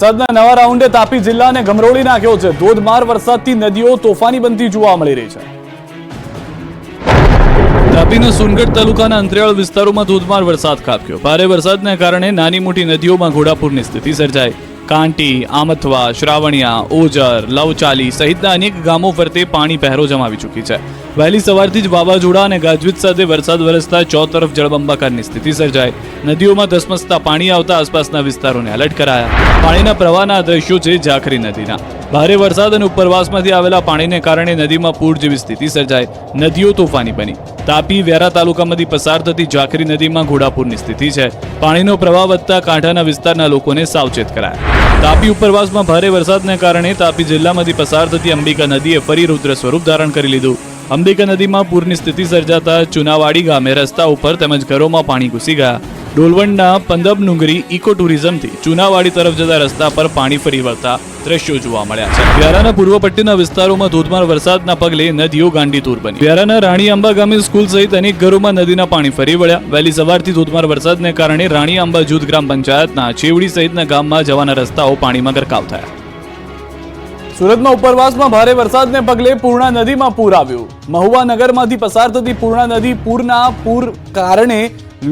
વરસાદના નવા રાઉન્ડે તાપી જિલ્લાને ગમરોળી નાખ્યો છે। ધોધમાર વરસાદથી નદીઓ તોફાની બનતી જોવા મળી રહી છે। તાપીના સોનગઢ તાલુકાના અંતરિયાળ વિસ્તારોમાં ધોધમાર વરસાદ ખાબક્યો। ભારે વરસાદને કારણે નાની મોટી નદીઓમાં ઘોડાપૂરની સ્થિતિ સર્જાઈ। કાંટી, આમથવા, શ્રાવણિયા, ઓજર, લવચાલી સહિતના અનેક ગામો ફરતે પાણી પહેરો જમાવી ચૂકી છે। વહેલી સવારથી જ વાવાઝોડા અને ગાજવીજ સાથે વરસાદ વરસતા ચોતરફ જળબંબાકારની સ્થિતિ સર્જાઈ। નદીઓમાં ધસમસતા પાણી આવતા આસપાસના વિસ્તારોને એલર્ટ કરાયા। પાણીના પ્રવાહના દ્રશ્યો છે ઝાખરી નદીના। ભારે વરસાદ અને ઉપરવાસમાંથી આવેલા પાણીને કારણે નદીમાં પૂર જેવી સ્થિતિ સર્જાઈ। નદીઓ તોફાની બની। તાપી વેરા તાલુકામાંથી પસાર થતી ઝાખરી નદીમાં ઘોડાપૂરની સ્થિતિ છે। પાણીનો પ્રવાહ વધતા કાંઠાના વિસ્તારના લોકોને સાવચેત કરાયા। તાપી ઉપરવાસમાં ભારે વરસાદને કારણે તાપી જિલ્લામાંથી પસાર થતી અંબિકા નદીએ ફરી રુદ્ર સ્વરૂપ ધારણ કરી લીધું। અંબિકા નદીમાં પૂરની સ્થિતિ સર્જાતા ચુનાવાડી ગામે રસ્તા ઉપર તેમજ ઘરોમાં પાણી ઘૂસી ગયા। ડોલવણના પંદબનુંગરી ઇકો ટુરિઝમથી ચુનાવાડી તરફ જતા રસ્તા પર પાણી ફરી વળતા દ્રશ્યો જોવા મળ્યા છે। વ્યારાના પૂર્વ પટ્ટીના વિસ્તારોમાં ધોધમાર વરસાદના પગલે નદીઓ ગાંડીતુર બની। વ્યારાના રાણી આંબા ગામે સ્કૂલ સહિત અનેક ઘરોમાં નદીના પાણી ફરી વળ્યા। વહેલી સવારથી ધોધમાર વરસાદને કારણે રાણી આંબા જૂથ ગ્રામ પંચાયતના ચેવડી સહિતના ગામમાં જવાના રસ્તાઓ પાણીમાં ગરકાવ થયા। સુરતમાં ઉપરવાસમાં ભારે વરસાદને પગલે પૂર્ણા નદીમાં પૂર આવ્યું। મહુવા નગરમાંથી પસાર થતી પૂર્ણા નદી પૂર કારણે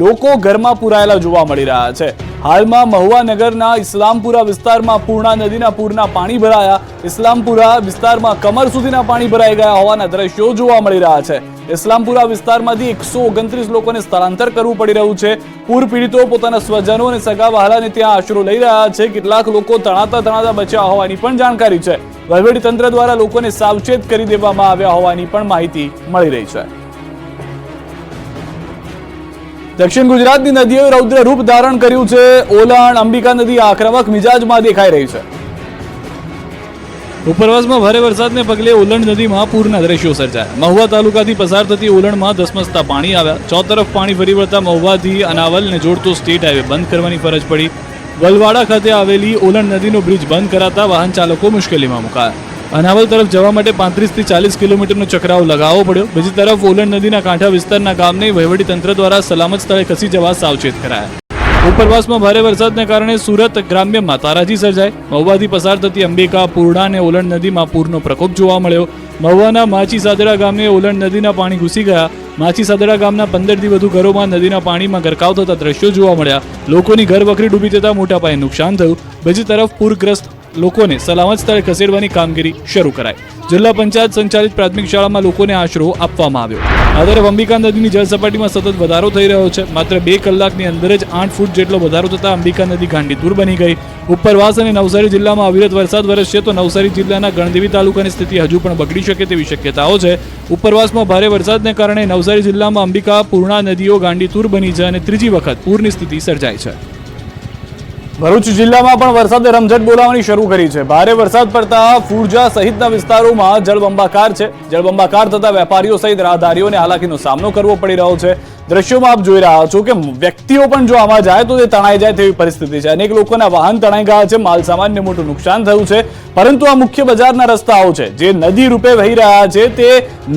લોકો ઘરમાં પુરાયેલા જોવા મળી રહ્યા છે। હાલમાં મહુવા નગરના ઇસ્લામપુરા વિસ્તારમાં પૂર્ણા નદીના પૂરના પાણી ભરાયા। ઇસ્લામપુરા વિસ્તારમાં કમર સુધીના પાણી ભરાઈ ગયા હોવાના દ્રશ્યો જોવા મળી રહ્યા છે। ઇસ્લામપુરા વિસ્તારમાંથી 129 લોકોને સ્થળાંતર કરવું પડી રહ્યું છે। પૂર પીડિતો પોતાના સ્વજનો અને સગા વહાલાને ત્યાં આશરો લઈ રહ્યા છે। કેટલાક લોકો તણાતા બચ્યા હોવાની પણ જાણકારી છે। વહીવટીતંત્ર દ્વારા લોકોને સાવચેત કરી દેવામાં આવ્યા હોવાની પણ માહિતી મળી રહી છે। દક્ષિણ ગુજરાતની નદીઓએ રૌદ્ર રૂપ ધારણ કર્યું છે। ઓલણ, અંબિકા નદી આક્રમક મિજાજમાં દેખાઈ રહી છે। ઉપરવાસમાં ભારે વરસાદને પગલે ઓલણ નદીમાં પૂરના દ્રશ્યો સર્જાયા। મહુવા તાલુકાથી પસાર થતી ઓલણમાં ધસમસતા પાણી આવ્યા। ચોતરફ પાણી ફરી વળતા મહુવાથી અનાવલને જોડતો સ્ટેટ હાઈવે બંધ કરવાની ફરજ પડી। વલવાડા ખાતે આવેલી ઓલણ નદીનો બ્રિજ બંધ કરાતા વાહન ચાલકો મુશ્કેલીમાં મુકાયા। અનાવલ તરફ જવા માટે 35 થી 40 કિલોમીટરનો ચક્રાવ લગાવવો પડ્યો। બીજી તરફ ઓલણ નદીના કાંઠા વિસ્તારના ગામને વહીવટીતંત્ર દ્વારા સલામત સ્થળે ખસી જવા સાવચેત કરાયા। ઉપરવાસમાં ભારે વરસાદને કારણે સુરત ગ્રામ્યમાં તારાજી સર્જાઈ। મહુવાથી પસાર થતી અંબિકા, પૂર્ણા અને ઓલણ નદીમાં પૂરનો પ્રકોપ જોવા મળ્યો। મહુવાના માચી સાદડા ગામે ઓલણ નદીના પાણી ઘૂસી ગયા। માચી સાદડા ગામના 15 થી વધુ ઘરોમાં નદીના પાણીમાં ગરકાવ થતા દ્રશ્યો જોવા મળ્યા। લોકોની ઘર વખરી ડૂબી જતા મોટા પાયે નુકસાન થયું। બીજી તરફ પૂરગ્રસ્ત લોકોને સલામત સ્થળે ખસેડવાની કામગીરી શરૂ કરાઈ। જિલ્લા પંચાયત સંચાલિત પ્રાથમિક શાળામાં લોકોને આશરો આપવામાં આવ્યો। આ તરફ અંબિકા નદીની જળસપાટીમાં સતત વધારો થઈ રહ્યો છે। માત્ર 2 કલાકની અંદર જ 8 ફૂટ જેટલો વધારો થતા અંબિકા નદી ગાંડીતુર બની ગઈ। ઉપરવાસ અને નવસારી જિલ્લામાં અવિરત વરસાદ વરસશે તો નવસારી જિલ્લાના ગણદેવી તાલુકાની સ્થિતિ હજુ પણ બગડી શકે તેવી શક્યતાઓ છે। ઉપરવાસમાં ભારે વરસાદને કારણે નવસારી જિલ્લામાં અંબિકા, પૂર્ણા નદીઓ ગાંડીતુર બની છે અને ત્રીજી વખત પૂરની સ્થિતિ સર્જાઈ છે। ભરૂચ જિલ્લામાં પણ વરસાદે રમઝટ બોલાવવાની શરૂ કરી છે। ભારે વરસાદ પડતા ફુરજા સહિતના વિસ્તારોમાં જળબંબાકાર છે। જળબંબાકાર થતા વેપારીઓ સહિત રાહદારીઓને હાલાકીનો સામનો કરવો પડી રહ્યો છે। દ્રશ્યોમાં આપ જોઈ રહ્યા છો કે વ્યક્તિઓ પણ જો આમાં જાય તો તે તણાઈ જાય તેવી પરિસ્થિતિ છે। અનેક લોકોના વાહન તણાઈ ગયા છે। માલસામાનને મોટું નુકસાન થયું છે। પરંતુ આ મુખ્ય બજારના રસ્તાઓ છે જે નદી રૂપે વહી રહ્યા છે તે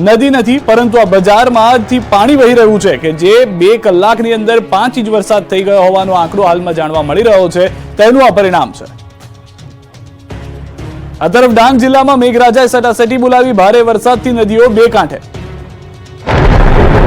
નદી નથી પરંતુ આ બજારમાંથી પાણી વહી રહ્યું છે કે જે 2 કલાકની અંદર 5 ઇંચ વરસાદ થઈ ગયો હોવાનો આંકડો હાલમાં જાણવા મળી રહ્યો છે। તેનું આ પરિણામ છે। આ તરફ ડાંગ જિલ્લામાં મેઘરાજાએ સટાસટી બોલાવી। ભારે વરસાદથી નદીઓ 2 કાંઠે।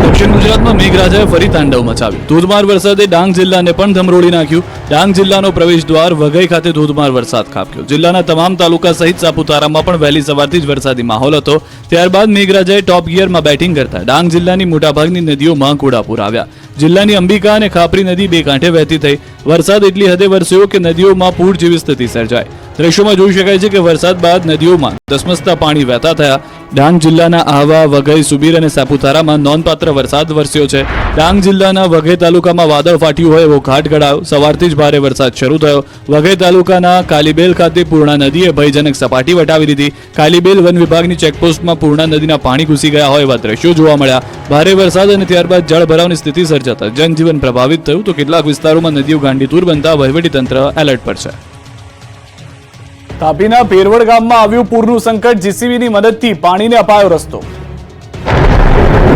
દક્ષિણ ગુજરાતમાં મેઘરાજાએ ફરી તાંડવ મચાવ્યું। ધોધમાર વરસાદે ડાંગ જિલ્લાને પણ ધમરોળી નાખ્યું। ડાંગ જિલ્લાનો પ્રવેશ દ્વાર વઘઈ ખાતે ધોધમાર વરસાદ ખાબક્યો। જિલ્લાના તમામ તાલુકા સહિત સાપુતારામાં પણ વહેલી સવારથી જ વરસાદી માહોલ હતો। ત્યારબાદ મેઘરાજાએ ટોપ ગિયરમાં બેટિંગ કરતા ડાંગ જિલ્લાની મોટાભાગની નદીઓમાં ઘોડાપૂર આવ્યા। જિલ્લાની અંબિકા અને ખાપરી નદી 2 કાંઠે વહેતી થઈ। વરસાદ એટલી હદે વરસ્યો કે નદીઓમાં પૂર જેવી સ્થિતિ સર્જાઈ। દ્રશ્યોમાં જોઈ શકાય છે કે વરસાદ બાદ નદીઓમાં ધસમસતા પાણી વહેતા થયા। ડાંગ જિલ્લાના આહવા, વઘઈ, સુબીર અને સાપુતારામાં નોંધપાત્ર વરસાદ વરસ્યો છે। ડાંગ જિલ્લાના વઘઈ તાલુકામાં વાદળ ફાટ્યું હોય એવો ઘાટ ઘડાયો। સવારથી જ ભારે વરસાદ શરૂ થયો। વઘઈ તાલુકાના કાલીબેલ ખાતે પૂર્ણા નદીએ ભયજનક સપાટી વટાવી દીધી। કાલીબેલ વન વિભાગની ચેકપોસ્ટમાં પૂર્ણા નદીના પાણી ઘૂસી ગયા હોય એવા દ્રશ્યો જોવા મળ્યા। ભારે વરસાદ અને ત્યારબાદ જળભરાવની સ્થિતિ સર્જાતા જનજીવન પ્રભાવિત થયું તો કેટલાક વિસ્તારોમાં નદીઓ ગાંડીતુર બનતા વહીવટીતંત્ર એલર્ટ પર છે। તાપીના પેરવડ ગામમાં આવ્યું પૂરનું સંકટ। જીસીબીની મદદથી પાણીને અપાયો રસ્તો।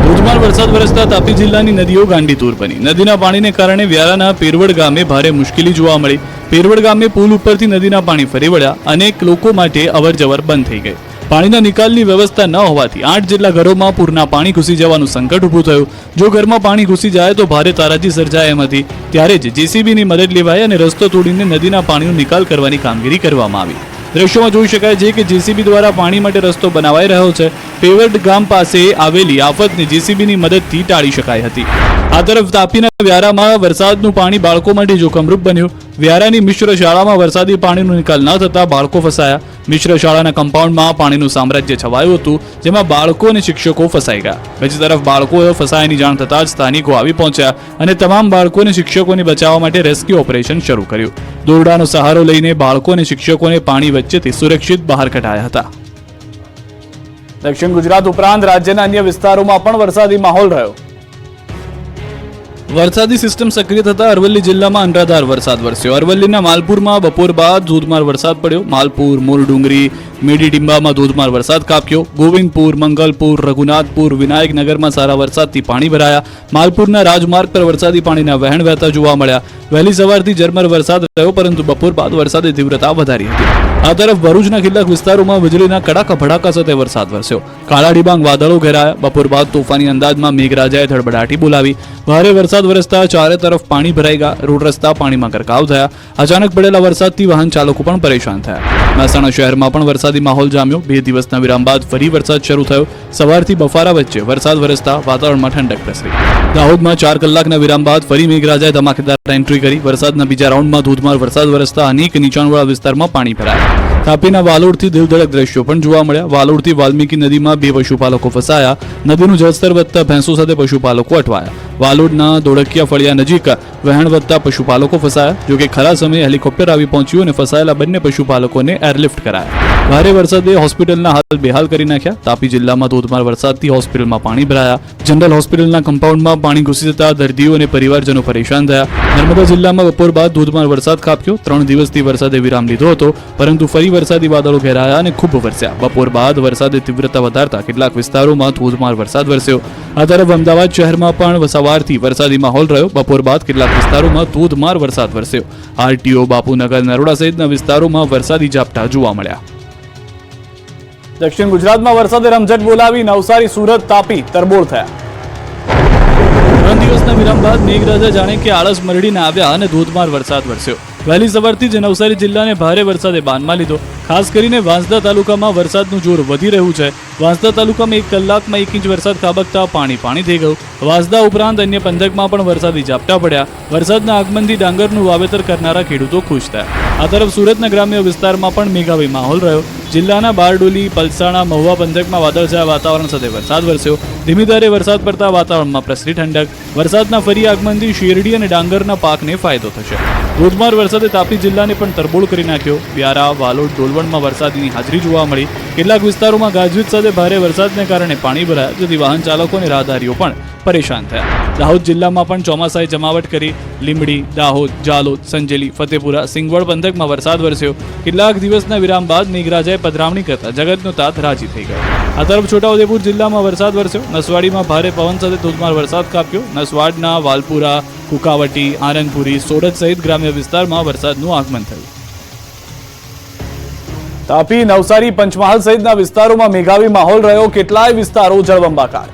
ધોધમાર વરસાદ વરસતા તાપી જિલ્લાની નદીઓ ગાંડીતુર બની। નદીના પાણીને કારણે વ્યારાના પેરવડ ગામે ભારે મુશ્કેલી જોવા મળી। પેરવડ ગામે પુલ ઉપરથી નદીના પાણી ફરી વળ્યા. અનેક લોકો માટે અવરજવર બંધ થઈ ગઈ. પાણીના નિકાલની વ્યવસ્થા ન હોવાથી 8 જેટલા ઘરોમાં પૂરના પાણી ઘૂસી જવાનું સંકટ ઊભું થયું. જો ઘરમાં પાણી ઘૂસી જાય તો ભારે તારાજી સર્જાય એમ હતી. ત્યારે જ જેસીબીની મદદ લેવાઈ અને રસ્તો તોડીને નદીના પાણીનો નિકાલ કરવાની કામગીરી કરવામાં આવી. દ્રશ્યોમાં જોઈ શકાય છે કે જેસીબી દ્વારા પાણી માટે રસ્તો બનાવાઈ રહ્યો છે. પેવડ ગામ પાસે આવેલી આફતને જેસીબીની મદદથી ટાળી શકાઈ હતી. આ તરફ તાપીના વ્યારામાં વરસાદનું પાણી બાળકો માટે જોખમરૂપ બન્યું. વ્યારાની મિશ્ર શાળામાં વરસાદી પાણીનો નિકાલ ન થતા બાળકો ફસાયા. મિશ્ર શાળાના કમ્પાઉન્ડમાં પાણીનું સામ્રાજ્ય છવાયું હતું, જેમાં બાળકો અને શિક્ષકો ફસાઈ ગયા. બીજી તરફ બાળકોએ ફસાયાની જાણ થતાં જ સ્થાનિકો આવી પહોંચ્યા અને તમામ બાળકો અને શિક્ષકોને બચાવવા માટે રેસ્ક્યુ ઓપરેશન શરૂ કર્યું. દોરડાનો સહારો લઈને બાળકો અને શિક્ષકોને પાણી વચ્ચેથી સુરક્ષિત બહાર કઢાયા હતા. દક્ષિણ ગુજરાત ઉપરાંત રાજ્યના અન્ય વિસ્તારોમાં પણ વરસાદી માહોલ રહ્યો. વરસાદી સિસ્ટમ સક્રિય થતા અરવલ્લી જિલ્લામાં અનરાધાર વરસાદ વરસ્યો. અરવલ્લીના માલપુરમાં બપોર બાદ ધોધમાર વરસાદ પડ્યો. માલપુર, મોરડુંગરી, મેડીડીંબામાં ધોધમાર વરસાદ ખાબક્યો. ગોવિંદપુર, મંગલપુર, રઘુનાથપુર, વિનાયકનગરમાં સારા વરસાદથી પાણી ભરાયા. માલપુરના રાજમાર્ગ પર વરસાદી પાણીના વહેણ વહેતા જોવા મળ્યા. વહેલી સવારથી ઝરમર વરસાદ રહ્યો, પરંતુ બપોર બાદ વરસાદે તીવ્રતા વધારી હતી. આ તરફ ભરૂચના કેટલાક વિસ્તારોમાં વીજળીના કડાકા ભડાકા સાથે વરસાદ વરસ્યો. કાળા ડિબાંગ વાદળો ઘેરાયા. બપોર બાદ તોફાની અંદાજમાં મેઘરાજાએ ધડબડાટી બોલાવી. ભારે વરસાદ વરસતા ચારે તરફ પાણી ભરાઈ ગયા. રોડ રસ્તા પાણીમાં ગરકાવ થયા. અચાનક પડેલા વરસાદથી વાહન ચાલકો પણ પરેશાન થયા. મહેસાણા શહેરમાં પણ વરસાદી માહોલ જામ્યો. 2 દિવસના વિરામ બાદ ફરી વરસાદ શરૂ થયો. સવારથી બફારા વચ્ચે વરસાદ વરસતા વાતાવરણમાં ઠંડક પ્રસરી. દાહોદમાં 4 કલાકના વિરામ બાદ ફરી મેઘરાજાએ ધમાકેદાર એન્ટ્રી કરી. વરસાદના બીજા રાઉન્ડમાં ધોધમાર વરસાદ વરસતા અનેક નીચાણવાળા વિસ્તારમાં પાણી ભરાયા. તાપીના વાલોડથી દિલધડક દ્રશ્યો પણ જોવા મળ્યા. વાલોડથી વાલ્મીકી નદીમાં 2 પશુપાલકો ફસાયા. નદીનું જળસ્તર વધતા ભેંસો સાથે પશુપાલકો અટવાયા. વાલોડના દોડકિયા ફળિયા નજીક વહેણ વધતા પશુપાલકો ફસાયા. જોકે ખરા સમયે હેલિકોપ્ટર આવી પહોંચ્યું અને ફસાયેલા બંને પશુપાલકોને એરલિફ્ટ કરાયા. ભારે વરસાદે હોસ્પિટલના હાલ બેહાલ કરી નાખ્યા. તાપી જિલ્લામાં ધોધમાર વરસાદથી હોસ્પિટલમાં પાણી ભરાયા. જનરલ હોસ્પિટલના કમ્પાઉન્ડમાં પાણી ઘૂસી જતા દર્દીઓ અને પરિવારજનો પરેશાન થયા. નર્મદા જિલ્લામાં બપોર બાદ ધોધમાર વરસાદ ખાબક્યો. 3 દિવસથી વરસાદે વિરામ લીધો હતો, પરંતુ ફરી વરસાદી વાદળો ઘેરાયા અને ખૂબ વરસ્યા. બપોર બાદ વરસાદે તીવ્રતા વધારતા કેટલાક વિસ્તારોમાં ધોધમાર વરસાદ વરસ્યો. આ તરફ અમદાવાદ શહેરમાં પણ સવારથી વરસાદી માહોલ રહ્યો. બપોર બાદ કેટલાક વિસ્તારોમાં ધોધમાર વરસાદ વરસ્યો. આરટીઓ, બાપુનગર, નરોડા સહિતના વિસ્તારોમાં વરસાદી ઝાપટા જોવા મળ્યા. દક્ષિણ ગુજરાતમાં વરસાદે રમઝટ બોલાવી. નવસારી, સુરત, તાપી તરબોળ થયા. 3 દિવસના વિરામ બાદ મેઘરાજા જાણે કે આળસ મરડીને આવ્યા અને ધોધમાર વરસાદ વરસ્યો. વહેલી સવારથી જ નવસારી જિલ્લાને ભારે વરસાદે બાનમાં લીધો. ખાસ કરીને વાંસદા તાલુકામાં વરસાદનું જોર વધી રહ્યું છે. વાંસદા તાલુકામાં 1 કલાકમાં 1 ઇંચ વરસાદ ખાબકતા પાણી થઈ ગયું. વાંસદા ઉપરાંત અન્ય પંથકમાં પણ વરસાદી ઝાપટા પડ્યા. વરસાદના આગમનથી ડાંગરનું વાવેતર કરનારા ખેડૂતો ખુશ થયા. આ તરફ સુરતના ગ્રામ્ય વિસ્તારમાં પણ મેઘાવી માહોલ રહ્યો. જિલ્લાના બારડોલી, પલસાણા, મહુવા પંથકમાં વાદળછાયા વાતાવરણ સાથે વરસાદ વરસ્યો. ધીમી ધારે વરસાદ પડતા વાતાવરણમાં પ્રસરી ઠંડક. વરસાદના ફરી આગમનથી શેરડી અને ડાંગરના પાકને ફાયદો થશે. ધોધમાર વરસાદે તાપી જિલ્લાને પણ તરબોળ કરી નાખ્યો. વ્યારા, વાલોડ, ડોલવણમાં વરસાદની હાજરી જોવા મળી. કેટલાક વિસ્તારોમાં ગાજવીજ સાથે ભારે વરસાદને કારણે પાણી ભરાયા, જેથી વાહન ચાલકો અને રાહદારીઓ પણ પરેશાન થયા. દાહોદ જિલ્લામાં પણ ચોમાસાએ જમાવટ કરી. લીંબડી, દાહોદ, જાલોદ, સંજેલી, ફતેપુરા, સિંગવડ પંથકમાં વરસાદ વરસ્યો. કેટલાક દિવસના વિરામ બાદ મેઘરાજાએ પધરામણી કરતા જગતનો તાત રાજી થઈ ગયો. આ તરફ છોટાઉદેપુર જિલ્લામાં વરસાદ વરસ્યો. નસવાડીમાં ભારે પવન સાથે ધોધમાર વરસાદ ખાબક્યો. નસવાડના વાલપુરા, કુકાવટી, આનંદપુરી, સોરઠ સહિત ગ્રામ્ય વિસ્તારમાં વરસાદનું આગમન થયું. તાપી, નવસારી, પંચમહાલ સહિતના વિસ્તારોમાં મેઘાવી માહોલ રહ્યો. કેટલાય વિસ્તારો જળબંબાકાર.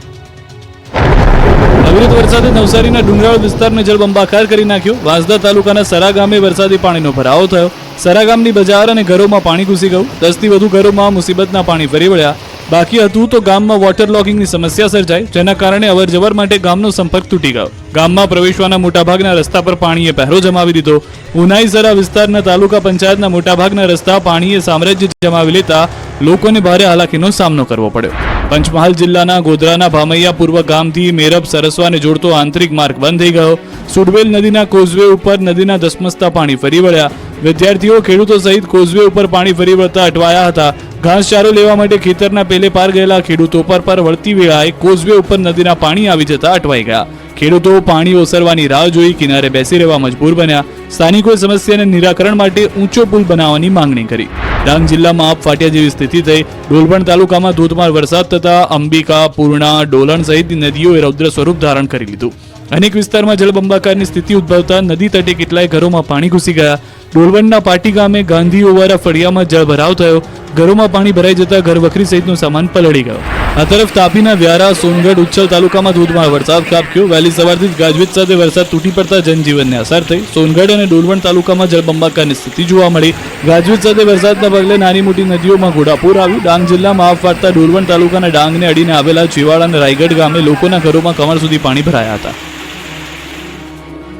અવિરત વરસાદે નવસારીના ડુંગરાળ વિસ્તારને જળબંબાકાર કરી નાખ્યો. વાંસદા તાલુકાના સરા ગામે વરસાદી પાણીનો ભરાવો થયો. સરા ગામની બજાર અને ઘરોમાં પાણી ઘૂસી ગયું. 10 થી વધુ ઘરોમાં મુસીબતના પાણી ફરી વળ્યા. બાકી હતું તો ગામમાં વોટર લોગિંગની સમસ્યા સર્જાઈ, જેના કારણે અવરજવર માટે ગામનો સંપર્ક તૂટી ગયો. ગામમાં પ્રવેશવાના મોટાભાગના રસ્તા પર પાણીએ પહેરો જમાવી દીધો. ઉનાઈસરા વિસ્તારના તાલુકા પંચાયતના મોટાભાગના રસ્તા પાણીએ સામ્રાજ્ય જમાવી લેતા લોકોને ભારે હાલાકીનો સામનો કરવો પડ્યો. પંચમહાલ જિલ્લાના ગોધરાના ભામૈયા પૂર્વ ગામથી મેરબ સરસવાને જોડતો આંતરિક માર્ગ બંધ થઈ ગયો. સુડવેલ નદીના કોઝવે ઉપર નદીના ધસમસતા પાણી ફરી વળ્યા. વિદ્યાર્થીઓ, ખેડૂતો સહિત કોઝવે ઉપર પાણી ફરી વળતા અટવાયા હતા. ઘાસચારો લેવા માટે ખેતરના પેલે પાર ગયેલા ખેડૂતો પર વળતી વેળાએ કોઝવે ઉપર નદીના પાણી આવી જતા અટવાઈ ગયા. ખેડૂતો પાણી ઓસરવાની રાહ જોઈ કિનારે બેસી રહેવા મજબૂર બન્યા. સ્થાનિકોએ સમસ્યાને નિરાકરણ માટે ઊંચો પુલ બનાવવાની માંગણી કરી. ડાંગ જિલ્લામાં આપ ફાટ્યા જેવી સ્થિતિ થઈ. ડોલવણ તાલુકામાં ધોધમાર વરસાદ થતા અંબિકા, પૂર્ણા, ડોલણ સહિતની નદીઓએ રૌદ્ર સ્વરૂપ ધારણ કરી લીધું. અનેક વિસ્તારમાં જળબંબાકારની સ્થિતિ ઉદ્ભવતા નદી તટે કેટલાય ઘરોમાં પાણી ઘૂસી ગયા. ડોલવણના પાટી ગામે ગાંધી ઓવારા ફળિયામાં જળભરાવ થયો. ઘરોમાં પાણી ભરાઈ જતા ઘર વખરી સહિતનો સામાન પલળી ગયો. આ તરફ તાપીના વ્યારા, સોનગઢ, ઉચ્છલ તાલુકામાં ધોધમાર વરસાદ ખાબક્યો. વહેલી સવારથી જ ગાજવીજ સાથે વરસાદ તૂટી પડતા જનજીવનને અસર થઈ. સોનગઢ અને ડોલવણ તાલુકામાં જળબંબાકારની સ્થિતિ જોવા મળી. ગાજવીજ સાથે વરસાદના પગલે નાની મોટી નદીઓમાં ઘોડાપૂર આવ્યું. ડાંગ જિલ્લામાં આફ વાળતા ડોલવણ તાલુકાના ડાંગને અડીને આવેલા ચેવાડા અને રાયગઢ ગામે લોકોના ઘરોમાં કમર સુધી પાણી ભરાયા હતા.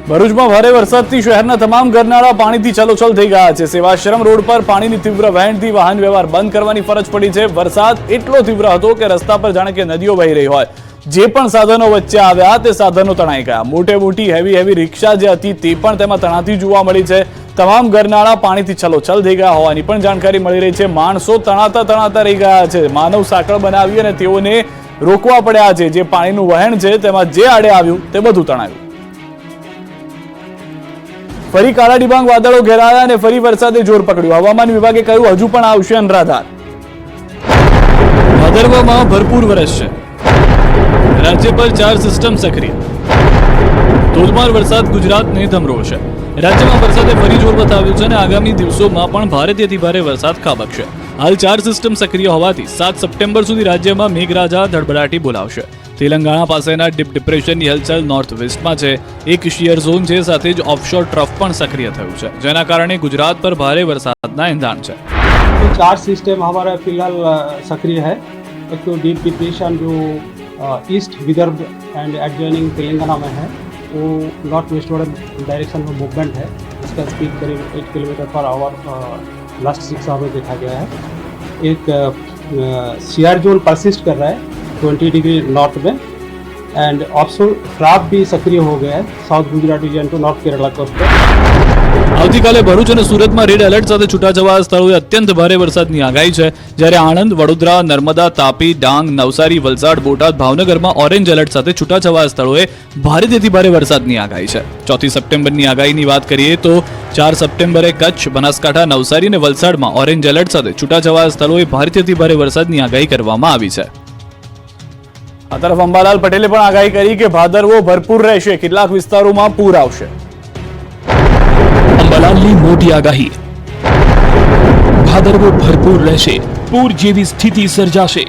ભરૂચમાં ભારે વરસાદથી શહેરના તમામ ગરનાળા પાણીથી છલોછલ થઈ ગયા છે. સેવાશ્રમ રોડ પર પાણીની તીવ્ર વહેણથી વાહન વ્યવહાર બંધ કરવાની ફરજ પડી છે. વરસાદ એટલો તીવ્ર હતો કે રસ્તા પર જાણે કે નદીઓ વહી રહી હોય. જે પણ સાધનો વચ્ચે આવ્યા તે સાધનો તણાઈ ગયા. મોટી હેવી રિક્ષા જે હતી તે પણ તેમાં તણાતી જોવા મળી છે. તમામ ગરનાળા પાણીથી છલોછલ થઈ ગયા હોવાની પણ જાણકારી મળી રહી છે. માણસો તણાતા રહી ગયા છે. માનવ સાંકળ બનાવી અને તેઓને રોકવા પડ્યા છે. જે પાણીનું વહેણ છે તેમાં જે આડે આવ્યું તે બધું તણાયું. ફરી કાળા ડિબાંગ વાદળો ઘેરાયા અને ફરી વરસાદે જોર પકડ્યું. હવામાન વિભાગે કહ્યું હજુ પણ આવશે અનરાધાર. ભાદરવામાં ભરપૂર વરસશે. રાજ્ય પર 4 સિસ્ટમ સક્રિય. ધોધમાર વરસાદ ગુજરાતને ધમરોળશે. રાજ્યમાં વરસાદે ફરી જોર બતાવ્યું છે અને આગામી દિવસોમાં પણ ભારેથી અતિ ભારે વરસાદ ખાબકશે. હાલ 4 સિસ્ટમ સક્રિય હોવાથી 7 સપ્ટેમ્બર સુધી રાજ્યમાં મેઘરાજા ધડબડાટી બોલાવશે. તેલંગાણા પાસેના ડીપ ડિપ્રેશનની હલચલ નોર્થ વેસ્ટમાં છે. એક શિયર ઝોન છે, સાથે જ ઓફશોર ટ્રફ પણ સક્રિય થયું છે, જેના કારણે ગુજરાત પર ભારે વરસાદના એંધાણ છે. 4 सिस्टम हमारा फिलहाल सक्रिय है. एक तो डीप डिप्रेशन जो east Vidarbha and adjoining Telangana में है, वो नॉर्थ वेस्टवर्ड डायरेक्शन में मूवमेंट है. इसका स्पीड करीब 8 kilometre per hour last 6 our में देखा गया है. एक शियर जोन परसिस्ट कर रहा है 20 डिग्री नॉर्थ में, एंड ऑफशोर ट्रफ भी सक्रिय हो गया है south Gujarat region to north Kerala coast पर. આવતીકાલે ભરૂચ અને સુરતમાં રેડ એલર્ટ સાથે છૂટાછવાયા સ્થળોએ અત્યંત ભારે વરસાદની આગાહી છે. જ્યારે આણંદ, વડોદરા, નર્મદા, તાપી, ડાંગ, નવસારી, વલસાડ, બોટાદ, ભાવનગરમાં ઓરેન્જ એલર્ટ સાથે છૂટાછવાયા સ્થળોએ ભારેથી ભારે વરસાદની આગાહી છે. 4 સપ્ટેમ્બરની આગાહીની વાત કરીએ તો 4 સપ્ટેમ્બરે કચ્છ, બનાસકાંઠા, નવસારી અને વલસાડમાં ઓરેન્જ એલર્ટ સાથે છૂટાછવાયા સ્થળોએ ભારેથી ભારે વરસાદની આગાહી કરવામાં આવી છે. આ તરફ અંબાલાલ પટેલે પણ આગાહી કરી કે ભાદરવો ભરપૂર રહેશે. કેટલાક વિસ્તારોમાં પૂર આવશે. અંબાલાલની મોટી આગાહી. ભાદરવો ભરપૂર રહેશે, પૂર જેવી સ્થિતિ સર્જાશે.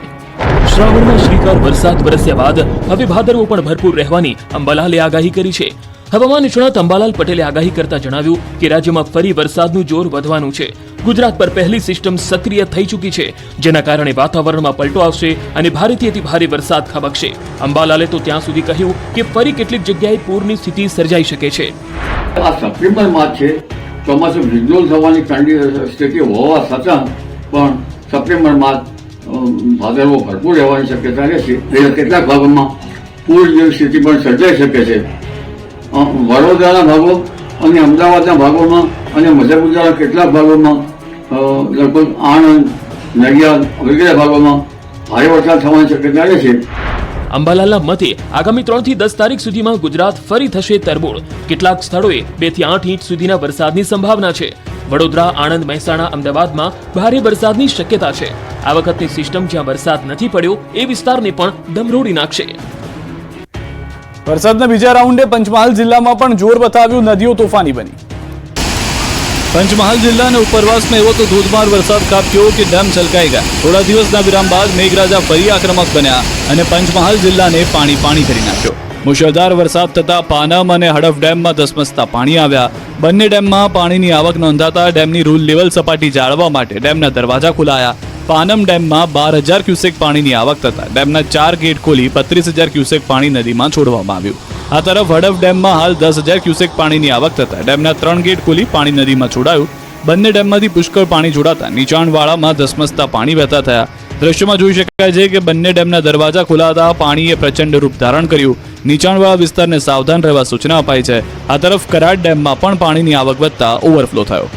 શ્રાવણમાં શ્રીકાર વરસાદ વરસ્યા બાદ હવે ભાદરવો પણ ભરપૂર રહેવાની અંબાલાલે આગાહી કરી છે. હવામાન નિષ્ણાત અંબાલાલ પટેલે આગાહી કરતા જણાવ્યું કે રાજ્યમાં ફરી વરસાદનું જોર વધવાનું છે. ગુજરાત પર પહેલી સિસ્ટમ સક્રિય થઈ ચૂકી છે, જેના કારણે વાતાવરણમાં પલટો આવશે અને ભારેથી અતિ ભારે વરસાદ ખાબકશે. અંબાલાલે તો ત્યાં સુધી કહ્યું કે ફરી કેટલીક જગ્યાએ પૂરની સ્થિતિ સર્જાઈ શકે છે. આ સપ્ટેમ્બર માસ છે, ચોમાસું વિજ્ઞોલ થવાની સ્થિતિ હોવા છતાં પણ સપ્ટેમ્બર માસ ભાદરવો ભરપૂર રહેવાની શક્યતા રહેશે. કેટલાક ભાગોમાં પૂર જેવી સ્થિતિ પણ સર્જાઈ શકે છે. વડોદરાના ભાગો અને અમદાવાદના ભાગોમાં અને મધ્ય ગુજરાતના કેટલાક ભાગોમાં, લગભગ આણંદ, નડિયાદ વગેરે ભાગોમાં ભારે વરસાદ થવાની શક્યતા રહેશે. અંબાલાલના મતે આગામી 3 થી 10 તારીખ સુધીમાં ગુજરાત ફરી થશે તરબોળ. કેટલાક સ્થળોએ 2 થી 8 ઇંચ સુધીના વરસાદની સંભાવના છે. વડોદરા, આણંદ, મહેસાણા, અમદાવાદમાં ભારે વરસાદની શક્યતા છે. આ વખતની સિસ્ટમ જ્યાં વરસાદ નથી પડ્યો એ વિસ્તારને પણ દમરોડી નાખશે. વરસાદના બીજા રાઉન્ડે પંચમહાલ જિલ્લામાં પણ જોર બતાવ્યું. નદીઓ તોફાની બની. પંચમહાલ જિલ્લાના ઉપરવાસમાં એવો તો ધોધમાર વરસાદ ખાબક્યો કે ડેમ છલકાઈ ગયા. થોડા દિવસના વિરામ બાદ મેઘરાજા ફરી આક્રમક બન્યા અને પંચમહાલ જિલ્લાને પાણી કરી નાખ્યો. મુશળધાર વરસાદ થતા પાનમ અને હડફ ડેમમાં ધસમસતા પાણી આવ્યા. બંને ડેમમાં પાણીની આવક નોંધાતા ડેમની રૂલ લેવલ સપાટી જાળવવા માટે ડેમના દરવાજા ખોલાયા. પાનમ ડેમમાં 12,000 ક્યુસેક પાણીની આવક થતા ડેમના 4 ગેટ ખોલી 35,000 ક્યુસેક પાણી નદીમાં છોડવામાં આવ્યું. આ તરફ હડફ ડેમમાં હાલ 10,000 ક્યુસેક પાણીની આવક થતા ડેમના 3 ગેટ ખોલી પાણી નદીમાં છોડાયું. બંને ડેમમાંથી પુષ્કળ પાણી છોડાતા નીચાણવાળામાં ધસમસતા પાણી વહેતા થયા. દ્રશ્યમાં જોઈ શકાય છે કે બંને ડેમના દરવાજા ખોલાતા પાણીએ પ્રચંડ રૂપ ધારણ કર્યું. નીચાણવાળા વિસ્તારને સાવધાન રહેવા સૂચના અપાઈ છે. આ તરફ કરાડ ડેમમાં પણ પાણીની આવક વધતા ઓવરફ્લો થયો.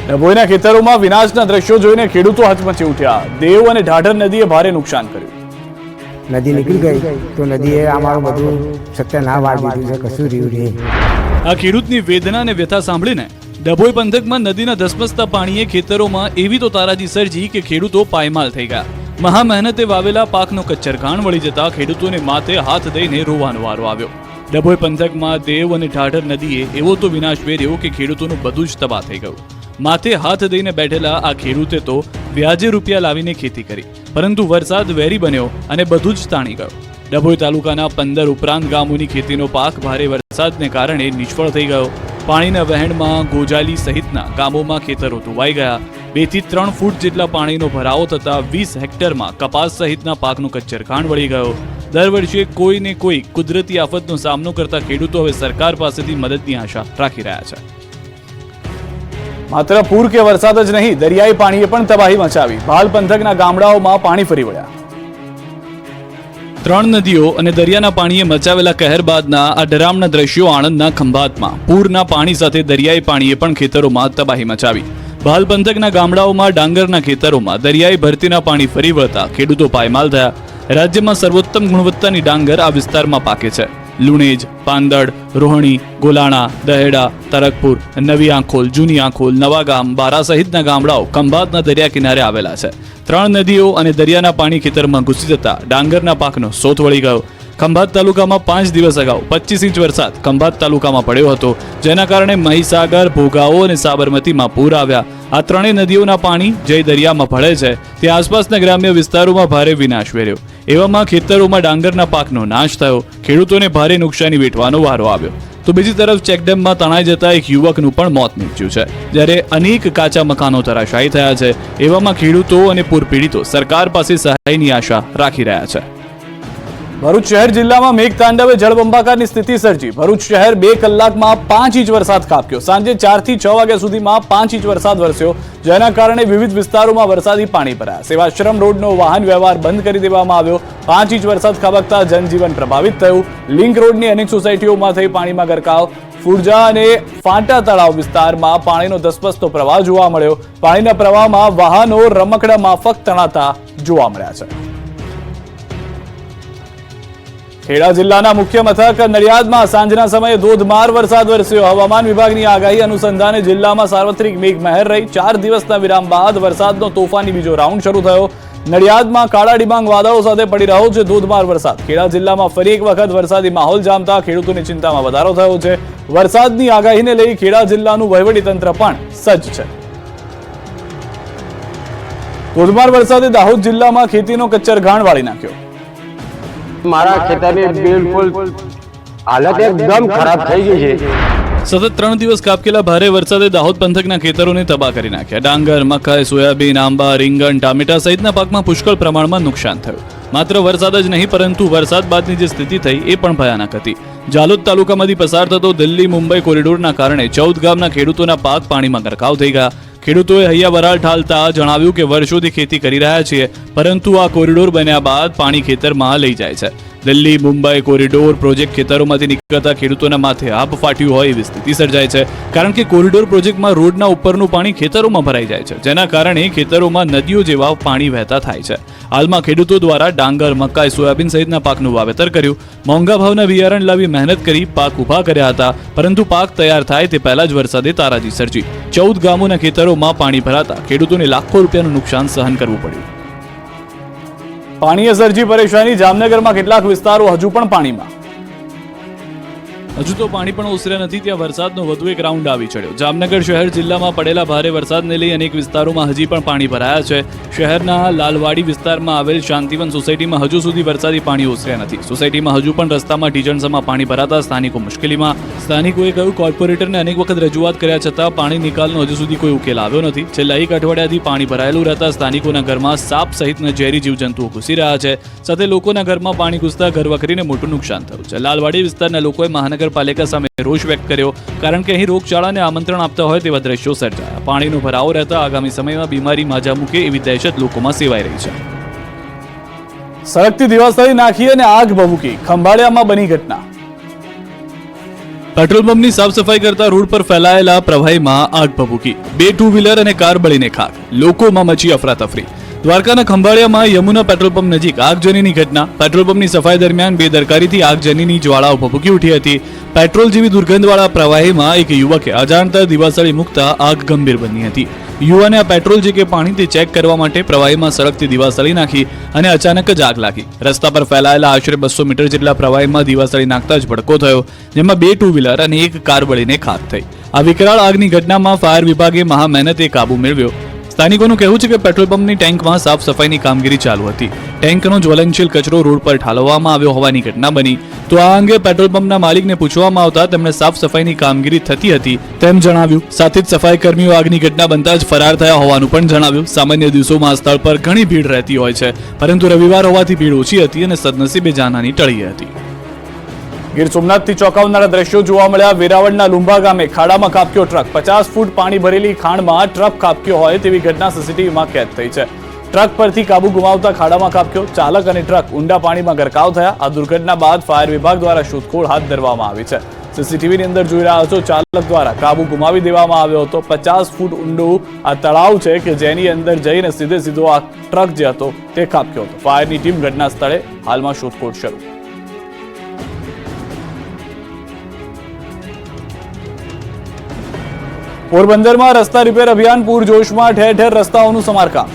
ડભોઈના ખેતરોમાં વિનાશના દ્રશ્યો જોઈને ખેડૂતો હચમચી ઉઠ્યા. દેવ અને ઢાઢર નદીએ ભારે નુકસાન કર્યું. નદી નીકળી ગઈ તો નદીએ અમારું બધું સત્યનાશ દીધું છે, કશું રહ્યું નહીં. આ ખેડૂતની વેદના અને વ્યથા સાંભળીને ડભોઈ પંથકમાં નદીના ધસમસતા પાણીએ ખેતરોમાં એવી તો તારાજી સર્જી કે ખેડૂતો પાયમાલ થઈ ગયા. મહા મહેનતે વાવેલા પાકનો કચ્ચરઘાણ વળી જતા ખેડૂતોને માથે હાથ દઈને રોવાનો વારો આવ્યો. ડભોઈ પંથકમાં દેવ અને ઠાઠર નદીએ એવો તો વિનાશ વેર્યો કે ખેડૂતોનું બધું જ તબાહ થઈ ગયું. માથે હાથ દઈને બેઠેલા આ ખેડૂતે તો વ્યાજે રૂપિયા લાવીને ખેતી કરી, પરંતુ વરસાદ વેરી બન્યો અને બધું જ તાણી ગયું. ડભોઈ તાલુકાના 15 ઉપરાંત ગામોની ખેતીનો પાક ભારે વરસાદને કારણે નિષ્ફળ થઈ ગયો. પાણીના વહેણમાં ગોજાલી સહિતના ગામોમાં ખેતરો ધોવાઈ ગયા. 2 થી 3 ફૂટ જેટલા પાણીનો ભરાવો થતા 20 હેક્ટરમાં કપાસ સહિતના પાકનો કચ્ચરખાણ વળી ગયો. દર વર્ષે કોઈને કોઈ કુદરતી આફતનો સામનો કરતા ખેડૂતો હવે સરકાર પાસેથી મદદની આશા રાખી રહ્યા છે. માત્ર પૂર કે વરસાદ જ નહીં, દરિયાઈ પાણીએ પણ તબાહી મચાવી. ભાલ પંથકના ગામડાઓમાં પાણી ફરી વળ્યા. 3 નદીઓ અને દરિયાના પાણીએ મચાવેલા કહેર બાદના આ ડરામણા દ્રશ્યો આણંદના ખંભાતમાં. પૂરના પાણી સાથે દરિયાઈ પાણીએ પણ ખેતરોમાં તબાહી મચાવી. ભાલ પંથકના ગામડાઓમાં ડાંગરના ખેતરોમાં દરિયાઈ ભરતીના પાણી ફરી વળતા ખેડૂતો પાયમાલ થયા. રાજ્યમાં સર્વોત્તમ ગુણવત્તાની ડાંગર આ વિસ્તારમાં પાકે છે. લુણેજ, પાંદડ, રોહણી, ગોલાણા, દહેડા, તરકપુર, નવી આંખોલ, જૂની આંખોલ, નવાગામ, બારા સહિતના ગામડાઓ ખંભાતના દરિયા કિનારે આવેલા છે. 3 નદીઓ અને દરિયાના પાણી ખેતરમાં ઘૂસી જતા ડાંગરના પાકનો સોથ વળી ગયો. ખંભાત તાલુકામાં 5 દિવસ અગાઉ 25 ઇંચ વરસાદ ખંભાત તાલુકામાં પડ્યો હતો, જેના કારણે મહીસાગર, ભોગાવો અને સાબરમતીમાં પૂર આવ્યા. આ 3 નદીઓના પાણી જે દરિયામાં ભળે છે તે આસપાસના ગ્રામ્ય વિસ્તારોમાં ભારે વિનાશ વેર્યો. એવામાં ખેતરોમાં ડાંગરના પાકનો નાશ થયો. ખેડૂતોને ભારે નુકસાની વેઠવાનો વારો આવ્યો. તો બીજી તરફ ચેકડેમમાં તણાઈ જતા એક યુવકનું પણ મોત નીપજ્યું છે, જ્યારે અનેક કાચા મકાનો ધરાશાયી થયા છે. એવામાં ખેડૂતો અને પૂરપીડિતો સરકાર પાસે સહાયની આશા રાખી રહ્યા છે. ભરૂચ શહેર જિલ્લામાં મેઘતાંડવે જળબંબાકારની સ્થિતિ સર્જી. ભરૂચ શહેર 2 કલાકમાં 5 ઇંચ વરસાદ ખાબક્યો. સાંજે 4 થી 6 વાગ્યા સુધીમાં 5 ઇંચ વરસાદ વરસ્યો, જેના કારણે વિવિધ વિસ્તારોમાં વરસાદી પાણી ભરાયા. સેવાશ્રમ રોડનો વાહન વ્યવહાર બંધ કરી દેવામાં આવ્યો. 5 ઇંચ વરસાદ ખાબકતા જનજીવન પ્રભાવિત થયું. લિંક રોડની અનેક સોસાયટીઓમાં થઈ પાણીમાં ગરકાવ. ફુરજા અને ફાંટા તળાવ વિસ્તારમાં પાણીનો ધસમસતો પ્રવાહ જોવા મળ્યો. પાણીના પ્રવાહમાં વાહનો રમકડા માફક તણાતા જોવા મળ્યા છે. ખેડા જિલ્લાના મુખ્ય મથક નડિયાદમાં સાંજના સમયે ધોધમાર વરસાદ વરસ્યો. હવામાન વિભાગની આગાહી અનુસંધાને જિલ્લામાં સાર્વત્રિક મેઘમહેર રહી. 4 દિવસના વિરામ બાદ વરસાદનો તોફાની બીજો રાઉન્ડ શરૂ થયો. નડિયાદમાં કાળા ડિબાંગ વાદળો સાથે પડી રહ્યો છે ધોધમાર વરસાદ. ખેડા જિલ્લામાં ફરી એક વખત વરસાદી માહોલ જામતા ખેડૂતોની ચિંતામાં વધારો થયો છે. વરસાદની આગાહીને લઈ ખેડા જિલ્લાનું વહીવટીતંત્ર પણ સજ્જ છે. ધોધમાર વરસાદે દાહોદ જિલ્લામાં ખેતીનો કચ્ચરઘાણ વાળી નાખ્યો. મારા ખેતરની બિલકુલ હાલત એકદમ ખરાબ થઈ ગઈ છે. સતત 3 દિવસ કાપકેલા ભારે વરસાદે દાહોદ પંથકના ખેતરોને તબાહ કરી નાખ્યા. ડાંગર, મકાઈ, સોયાબીન, આંબા, રીંગણ, ટામેટા સહિતના પાકમાં પુષ્કળ પ્રમાણમાં નુકસાન થયું. માત્ર વરસાદ જ નહીં, પરંતુ વરસાદ બાદની જે સ્થિતિ થઈ એ પણ ભયાનક હતી. જાલોદ તાલુકામાંથી પસાર થતો દિલ્હી મુંબઈ કોરિડોરના કારણે 14 ગામના ખેડૂતોના પાક પાણીમાં ગરકાવ થઈ ગયા. ખેડૂતોએ હૈયા વરાળ ઠાલતા જણાવ્યું કે વર્ષોથી ખેતી કરી રહ્યા છીએ, પરંતુ આ કોરિડોર બન્યા બાદ પાણી ખેતરમાં લઈ જાય છે. દિલ્હી મુંબઈ કોરિડોર પ્રોજેક્ટ ખેતરોમાંથી નીકળતા ખેડૂતોના માથે આભ ફાટ્યું હોય એવી સ્થિતિ સર્જાય છે, કારણ કે કોરિડોર પ્રોજેક્ટમાં રોડના ઉપરનું પાણી ખેતરોમાં ભરાઈ જાય છે, જેના કારણે ખેતરોમાં નદીઓ જેવા પાણી વહેતા થાય છે. હાલમાં ખેડૂતો દ્વારા ડાંગર, મકાઈ, સોયાબીન સહિતના પાકનું વાવેતર કર્યું. મોંઘા ભાવના બિયારણ લાવી મહેનત કરી પાક ઉભા કર્યા હતા, પરંતુ પાક તૈયાર થાય તે પહેલા જ વરસાદે તારાજી સર્જી. 14 ગામોના ખેતરોમાં પાણી ભરાતા ખેડૂતોને લાખો રૂપિયાનું નુકસાન સહન કરવું પડ્યું. પાણીએ સર્જી પરેશાની. જામનગરમાં કેટલાક વિસ્તારો હજુ પણ પાણીમાં. હજુ તો પાણી પણ ઓસર્યા નથી, ત્યાં વરસાદનો વધુ એક રાઉન્ડ આવી ચડ્યો. જામનગર શહેર જિલ્લામાં પડેલા ભારે વરસાદને લઈ અનેક વિસ્તારોમાં હજી પણ પાણી ભરાયા છે. શહેરના લાલવાડી વિસ્તારમાં આવેલ શાંતિવન સોસાયટીમાં હજુ સુધી વરસાદી પાણી ઓસર્યા નથી. સોસાયટીમાં હજુ પણ રસ્તામાં ઢીચણસમાં પાણી ભરાતા સ્થાનિકો મુશ્કેલીમાં. સ્થાનિકોએ કહ્યું, કોર્પોરેટરને અનેક વખત રજૂઆત કર્યા છતાં પાણી નિકાલનો હજુ સુધી કોઈ ઉકેલ આવ્યો નથી. છેલ્લા 1 અઠવાડિયાથી પાણી ભરાયેલું રહેતા સ્થાનિકોના ઘરમાં સાપ સહિતના ઝેરી જીવજંતુઓ ઘૂસી રહ્યા છે. સાથે લોકોના ઘરમાં પાણી ઘૂસતા ઘરવખરીને મોટું નુકસાન થયું છે. લાલવાડી વિસ્તારના લોકોએ મહાનગરપાલિકા સામે રોષ વ્યક્ત કર્યો, કારણ કે અહીં રોગચાળાને આમંત્રણ આપતા હોય તેવા દ્રશ્યો સર્જાયા. પાણીનો ભરાવો રહેતા આગામી સમયમાં બીમારી માજા મૂકે એવી દહેશત લોકોમાં સેવાઈ રહી છે. સળગતી દિવાસળી નાખી અને આગ ભભૂકી. ખંભાળિયામાં બની ઘટના. પેટ્રોલ પંપની સાફ સફાઈ કરતા રોડ પર ફેલાયેલા પ્રવાહીમાં આગ ભભૂકી. 2 ટુ વ્હીલર અને કાર બળીને ખાક. લોકોમાં મચી અફરાતફરી. દ્વારકાના ખંભાળિયામાં યમુના પેટ્રોલ પંપ નજીક આગજનીની ઘટના. પેટ્રોલ પંપની સફાઈ દરમિયાન બેદરકારીથી આગજનીની જ્વાળાઓ ભભૂકી ઉઠી હતી. પેટ્રોલ જેવી દુર્ગંધવાળા પ્રવાહીમાં એક યુવકે અજાણતા દિવાસળી મૂકતા આગ ગંભીર બની હતી. યુવાને આ પેટ્રોલ છે કે પાણીથી ચેક કરવા માટે પ્રવાહીમાં સળગતી દિવાસળી નાખી અને અચાનક જ આગ લાગી. રસ્તા પર ફેલાયેલા આશરે 200 મીટર જેટલા પ્રવાહીમાં દિવાસળી નાખતા જ ભડકો થયો, જેમાં 2 ટુ વ્હીલર અને એક કાર બળીને ખાખ થઈ. આ વિકરાળ આગની ઘટનામાં ફાયર વિભાગે મહા મહેનતે કાબુ મેળવ્યો. સ્થાનિકોનું કહેવું છે કે પેટ્રોલ પંપની ટેન્કમાં સાફ સફાઈની કામગીરી ચાલુ હતી. ટેન્કનો જ્વલનશીલ કચરો રોડ પર ઠાલવવામાં આવ્યો હોવાની ઘટના બની. તો આ અંગે પેટ્રોલ પંપના માલિકને પૂછવામાં આવતા તેમણે સાફ સફાઈની કામગીરી થતી હતી તેમ જણાવ્યું. સાથે જ સફાઈ કર્મીઓ આગની ઘટના બનતા જ ફરાર થયા હોવાનું પણ જણાવ્યું. સામાન્ય દિવસોમાં આ સ્થળ પર ઘણી ભીડ રહેતી હોય છે, પરંતુ રવિવાર હોવાથી ભીડ ઓછી હતી અને સદનસીબે જાનહાની ટળી હતી. ગીર સોમનાથથી ચોંકાવનારા દ્રશ્યો જોવા મળ્યા. વેરાવળના લુંબા ગામે ખાડામાં ખાબક્યો ટ્રક. 50 ફૂટ પાણી ભરેલી ખાણમાં ટ્રક ખાબક્યો હોય તેવી ઘટના સીસીટીવીમાં કેદ થઈ છે. ટ્રક પરથી કાબુ ગુમાવતા ખાડામાં ખાબક્યો. ચાલક અને ટ્રક ઊંડા પાણીમાં ગરકાવ થયા. આ દુર્ઘટના બાદ ફાયર વિભાગ દ્વારા શોધખોળ હાથ ધરવામાં આવી છે. સીસીટીવીની અંદર જોઈ રહ્યા છો, ચાલક દ્વારા કાબુ ગુમાવી દેવામાં આવ્યો હતો. 50 ફૂટ ઊંડું આ તળાવ છે કે જેની અંદર જઈને સીધો આ ટ્રક જે હતો તે ખાબક્યો હતો. ફાયરની ટીમ ઘટના સ્થળે હાલમાં શોધખોળ શરૂ. પોરબંદરમાં રસ્તા રિપેર અભિયાન પૂરજોશમાં. ઠેર ઠેર રસ્તાઓનું સમારકામ.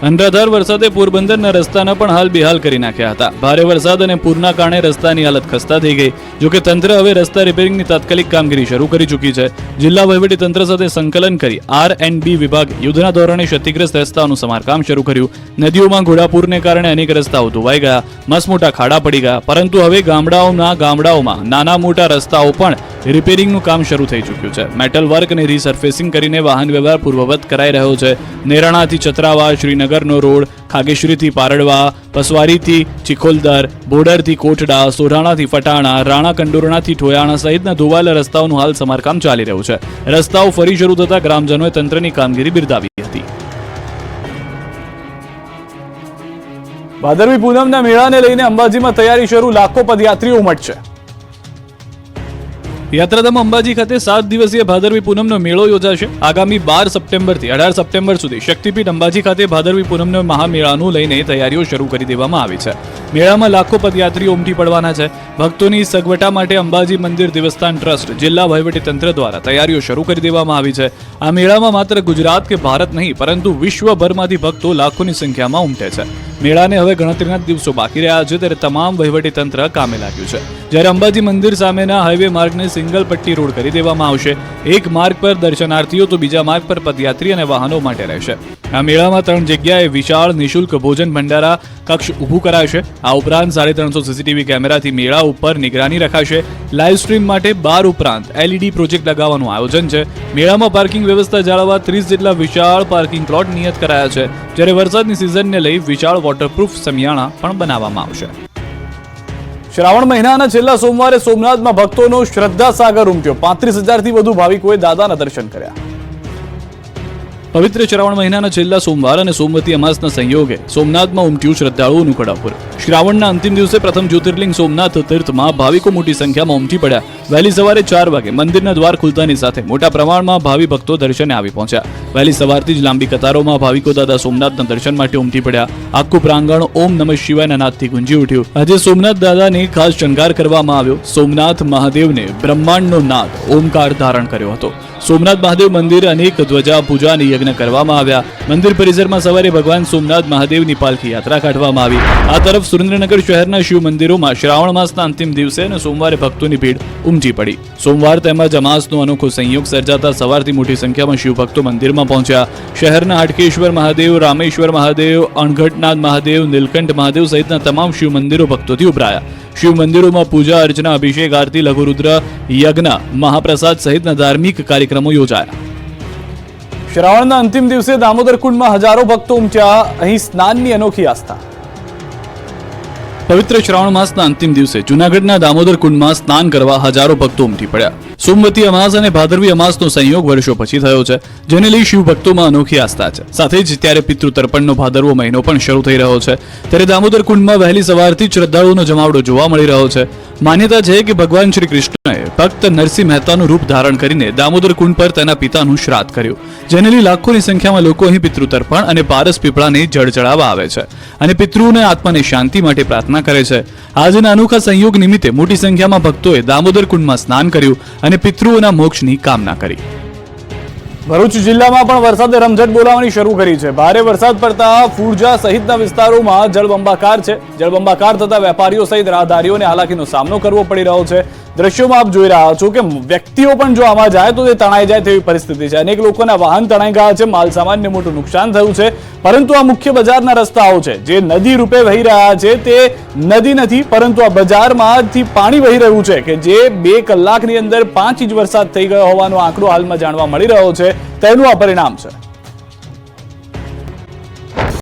અનરાધાર વરસાદે પોરબંદરના રસ્તાને પણ હાલ બેહાલ કરી નાખ્યા હતા. ભારે વરસાદ અને પૂરના કારણે રસ્તાની હાલત ખસ્તા થઈ ગઈ. જોકે તંત્ર હવે રસ્તા રિપેરિંગની તાત્કાલિક કામગીરી શરૂ કરી ચૂકી છે. જિલ્લા વહીવટી તંત્ર સાથે સંકલન કરી R&B વિભાગ યુદ્ધના ધોરણે ક્ષતિગ્રસ્ત રસ્તાઓનું સમારકામ શરૂ કર્યું. નદીઓમાં ઘોડાપૂરને કારણે અનેક રસ્તાઓ ધોવાઈ ગયા, મસમોટા ખાડા પડી ગયા, પરંતુ હવે ગામડાઓમાં નાના મોટા રસ્તાઓ પણ રિપેરિંગનું કામ શરૂ થઈ ચૂક્યું છે. મેટલ વર્ક અને રીસર્ફેસિંગ કરીને વાહન વ્યવહાર પૂર્વવત કરાઈ રહ્યો છે. નેરાણાથી ચતરાવા, શ્રીનગરનો રોડ, ખાગેશ્વરીથી પારડવા, પસવારીથી ચિખોલદર, બોર્ડરથી કોટડા, સોઢાણાથી ફટાણા, રાણા કંડોરણાથી ઠોયાણા સહિતના ધોવાયેલા રસ્તાઓનું હાલ સમારકામ ચાલી રહ્યું છે. રસ્તાઓ ફરી શરૂ થતા ગ્રામજનોએ તંત્રની કામગીરી બિરદાવી હતી. ભાદરવી પૂનમના મેળાને લઈને અંબાજીમાં તૈયારી શરૂ. લાખો પદયાત્રીઓ ઉમટશે. યાત્રાધામ અંબાજી ખાતે 7 દિવસીય ભાદરવી પૂનમનો મેળો યોજાશે. આગામી 12 સપ્ટેમ્બરથી 18 સપ્ટેમ્બર સુધી શક્તિપીઠ અંબાજી ખાતે ભાદરવી પૂનમનો મહામેળાનું લઈને તૈયારીઓ શરૂ કરી દેવામાં આવી છે. મેળામાં લાખો પદયાત્રીઓ ઉમટી પડવાના છે. ભક્તોની સગવડતા માટે અંબાજી મંદિર દેવસ્થાન ટ્રસ્ટ, જિલ્લા વહીવટી તંત્ર દ્વારા તૈયારીઓ શરૂ કરી દેવામાં આવી છે. આ મેળામાં માત્ર ગુજરાત કે ભારત નહીં, પરંતુ વિશ્વભરમાંથી ભક્તો લાખોની સંખ્યામાં ઉમટે છે. મેળાને હવે ગણતરીના દિવસો બાકી રહ્યા છે, ત્યારે તમામ વહીવટી તંત્ર કામે લાગ્યું છે. જ્યારે અંબાજી મંદિર સામેના હાઈવે માર્ગને સિંગલ પટ્ટી રોડ કરી દેવામાં આવશે. એક માર્ગ પર દર્શનાર્થીઓ તો બીજા માર્ગ પર પદયાત્રી અને વાહનો માટે રહેશે. આ મેળામાં 3 જગ્યાએ વિશાળ નિઃશુલ્ક ભોજન ભંડારા કક્ષ ઊભું કરાશે. આ ઉપરાંત 350 સીસીટીવી કેમેરાથી મેળા ઉપર નિગરાની રખાશે. લાઈવ સ્ટ્રીમ માટે 12 ઉપરાંત LED પ્રોજેક્ટ લગાવવાનું આયોજન છે. મેળામાં પાર્કિંગ વ્યવસ્થા જાળવવા 30 જેટલા વિશાળ પાર્કિંગ પ્લોટ નિયત કરાયા છે. જ્યારે વરસાદની સિઝનને લઈ વિશાળ વોટરપ્રૂફ સમિયાણા પણ બનાવવામાં આવશે. શ્રાવણ મહિનાના છેલ્લા સોમવારે સોમનાથમાં ભક્તોનો શ્રદ્ધા સાગર ઉમટ્યો. 35,000થી વધુ ભાવિકોએ દાદાના દર્શન કર્યા. પવિત્ર શ્રાવણ મહિનાના છેલ્લા સોમવાર અને સોમવતી અમાસના સંયોગે સોમનાથમાં ઉમટ્યું શ્રદ્ધાળુઓનું ઘોડાપુર. શ્રાવણના અંતિમ દિવસે પ્રથમ જ્યોતિર્લિંગ સોમનાથ તીર્થમાં ભાવિકો મોટી સંખ્યામાં ઉમટી પડ્યા. વહેલી સવારે 4 વાગે મંદિરના દ્વાર ખુલતાની સાથે મોટા પ્રમાણમાં ભાવિ ભક્તો દર્શને આવી પહોંચ્યા. વહેલી સવારથી જ લાંબી કતારોમાં ભાવિકો દાદા સોમનાથના દર્શન માટે ઉમટી પડ્યા. આખું પ્રાંગણ ઓમ નમઃ શિવાયના નાદથી ગુંજી ઉઠ્યું. આજે સોમનાથ દાદાને ખાસ શણગાર કરવામાં આવ્યો. સોમનાથ મહાદેવને બ્રહ્માંડનો નાદ ઓમકાર ધારણ કર્યો હતો. સોમનાથ મહાદેવ મંદિર અનેક ધ્વજા પૂજા અને યજ્ઞ કરવામાં આવ્યા. મંદિર પરિસરમાં સવારે ભગવાન સોમનાથ મહાદેવની પાલખી યાત્રા કાઢવામાં આવી. આ તરફ સુરેન્દ્રનગર શહેરના શિવ મંદિરોમાં શ્રાવણ માસના અંતિમ દિવસે અને સોમવારે ભક્તોની ભીડ ઉમટી પડી. સોમવાર તેમજ અમાસનો અનોખો સંયોગ સર્જાતા સવારથી મોટી સંખ્યામાં શિવ ભક્તો મંદિરમાં પહોંચ્યા. શહેરના હાટકેશ્વર મહાદેવ, રામેશ્વર મહાદેવ, અણઘટનાથ મહાદેવ, નીલકંઠ મહાદેવ સહિતના તમામ શિવ મંદિરો ભક્તોથી ઉભરાયા. શિવ મંદિરોમાં પૂજા અર્ચના, અભિષેક, આરતી, લઘુરુદ્ર યજ્ઞ, મહાપ્રસાદ સહિતના ધાર્મિક કાર્યક્રમો યોજાયા. શ્રાવણના અંતિમ દિવસે દામોદર કુંડમાં હજારો ભક્તો ઉમટ્યા. અહીં સ્નાનની અનોખી આસ્થા. પવિત્ર શ્રાવણ માસના અંતિમ દિવસે જૂનાગઢના દામોદર કુંડમાં સ્નાન કરવા હજારો ભક્તો ઉમટી પડ્યા. સોમવતી અમાસ અને ભાદરવી અમાસનો સંયોગ વર્ષો પછી થયો છે, જેને લઈ શિવ ભક્તોમાં અનોખી આસ્થા છે. સાથે જ ત્યારે પિતૃ તર્પણનો ભાદરવો મહિનો પણ શરૂ થઈ રહ્યો છે, ત્યારે દામોદર કુંડમાં વહેલી સવારથી જ શ્રદ્ધાળુઓનો જમાવડો જોવા મળી રહ્યો છે. માન્યતા છે કે ભગવાન શ્રી કૃષ્ણએ ભક્ત નરસિંહ મહેતાનું રૂપ ધારણ કરીને દામોદર કુંડ પર તેના પિતાનું શ્રાદ્ધ કર્યું, જેને લઈ લાખોની સંખ્યામાં લોકો અહીં પિતૃ તર્પણ અને પારસ પીપળાને જળ ચડાવવા આવે છે અને પિતૃઓને આત્માને શાંતિ માટે પ્રાર્થના કરે છે. આજના અનોખા સંયોગ નિમિત્તે મોટી સંખ્યામાં ભક્તોએ દામોદર કુંડમાં સ્નાન કર્યું અને પિતૃઓના મોક્ષની કામના કરી. ભરૂચ જિલ્લામાં પણ વરસાદે રમઝટ બોલાવવાની શરૂ કરી છે. ભારે વરસાદ પડતા ફુરજા સહિતના વિસ્તારોમાં જળબંબાકાર છે. જળબંબાકાર થતા વેપારીઓ સહિત રાહદારીઓને હાલાકીનો સામનો કરવો પડી રહ્યો છે. દ્રશ્યોમાં આપ જોઈ રહ્યા છો કે વ્યક્તિઓ પણ જો આમાં જાય તો તે તણાઈ જાય તેવી પરિસ્થિતિ છે. અનેક લોકોના વાહન તણાઈ ગયા છે, માલ સામાનને મોટું નુકસાન થયું છે. પરંતુ આ મુખ્ય બજારના રસ્તાઓ છે જે નદી રૂપે વહી રહ્યા છે તે નદી નથી, પરંતુ આ બજારમાંથી પાણી વહી રહ્યું છે કે જે 2 કલાકની અંદર 5 ઇંચ વરસાદ થઈ ગયો હોવાનો આંકડો હાલમાં જાણવા મળી રહ્યો છે. તેનું આ પરિણામ છે.